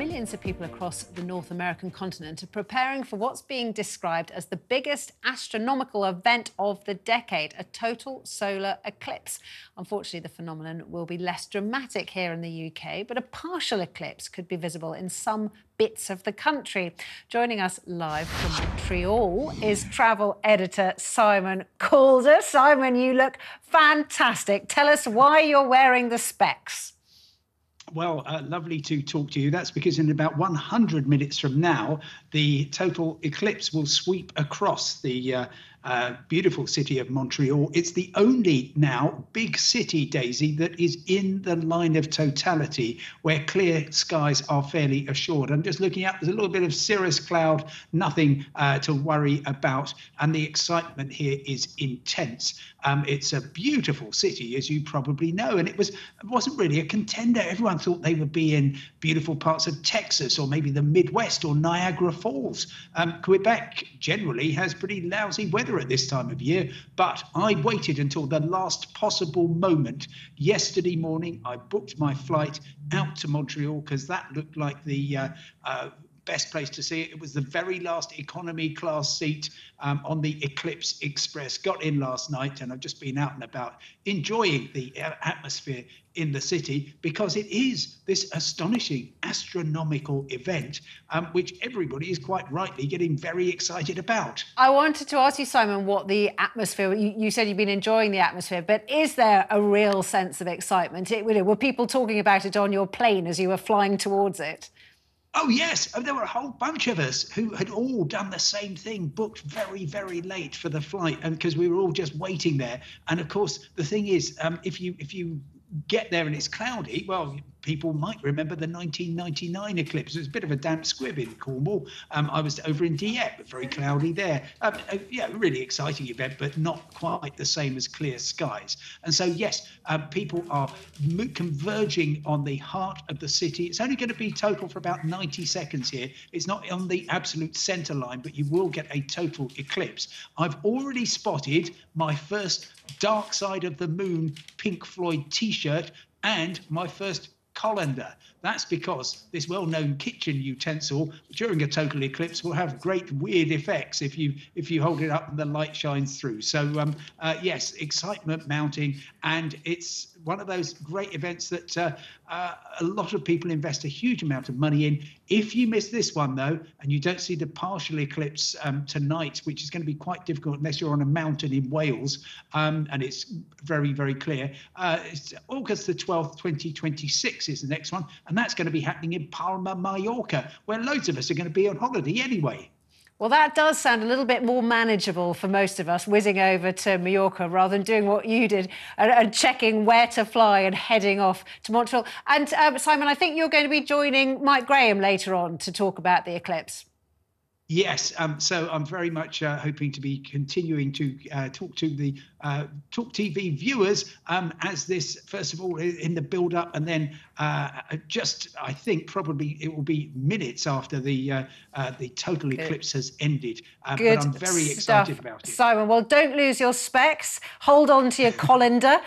Millions of people across the North American continent are preparing for what's being described as the biggest astronomical event of the decade, a total solar eclipse. Unfortunately, the phenomenon will be less dramatic here in the UK, but a partial eclipse could be visible in some bits of the country. Joining us live from Montreal is travel editor Simon Calder. Simon, you look fantastic. Tell us why you're wearing the specs. Well, lovely to talk to you. That's because in about 100 minutes from now, the total eclipse will sweep across the beautiful city of Montreal. It's the only now big city, Daisy, that is in the line of totality, where clear skies are fairly assured. I'm just looking up, there's a little bit of cirrus cloud, nothing to worry about, and the excitement here is intense. It's a beautiful city, as you probably know, and it wasn't really a contender. Everyone thought they would be in beautiful parts of Texas or maybe the Midwest or Niagara Falls. Quebec generally has pretty lousy weather at this time of year, but I waited until the last possible moment. Yesterday morning, I booked my flight out to Montreal because that looked like the best place to see it. It was the very last economy class seat on the Eclipse Express. Got in last night and I've just been out and about enjoying the atmosphere in the city, because it is this astonishing astronomical event which everybody is quite rightly getting very excited about. I wanted to ask you, Simon, what the atmosphere, you said you've been enjoying the atmosphere, but is there a real sense of excitement? Were people talking about it on your plane as you were flying towards it? Oh, yes. There were a whole bunch of us who had all done the same thing, booked very, very late for the flight, and because we were all just waiting there. And of course, the thing is, if you get there and it's cloudy, well, people might remember the 1999 eclipse. It was a bit of a damp squib in Cornwall. I was over in Dieppe, but very cloudy there. Yeah, really exciting event, but not quite the same as clear skies. And so, yes, people are converging on the heart of the city. It's only going to be total for about 90 seconds here. It's not on the absolute center line, but you will get a total eclipse. I've already spotted my first Dark Side of the Moon Pink Floyd t-shirt and my first colander. That's because this well-known kitchen utensil during a total eclipse will have great weird effects if you hold it up and the light shines through. So yes, excitement mounting, and it's one of those great events that a lot of people invest a huge amount of money in. If you miss this one though, and you don't see the partial eclipse tonight, which is going to be quite difficult unless you're on a mountain in Wales, and it's very, very clear. It's August the 12th, 2026 is the next one. And that's going to be happening in Palma, Mallorca, where loads of us are going to be on holiday anyway. Well, that does sound a little bit more manageable for most of us, whizzing over to Mallorca rather than doing what you did and checking where to fly and heading off to Montreal. And Simon, I think you're going to be joining Mike Graham later on to talk about the eclipse. Yes, so I'm very much hoping to be continuing to talk to the talkTV viewers as this, first of all, in the build-up, and then just, I think, probably it will be minutes after the total eclipse has ended. But I'm very excited about it. Simon, well, don't lose your specs. Hold on to your colander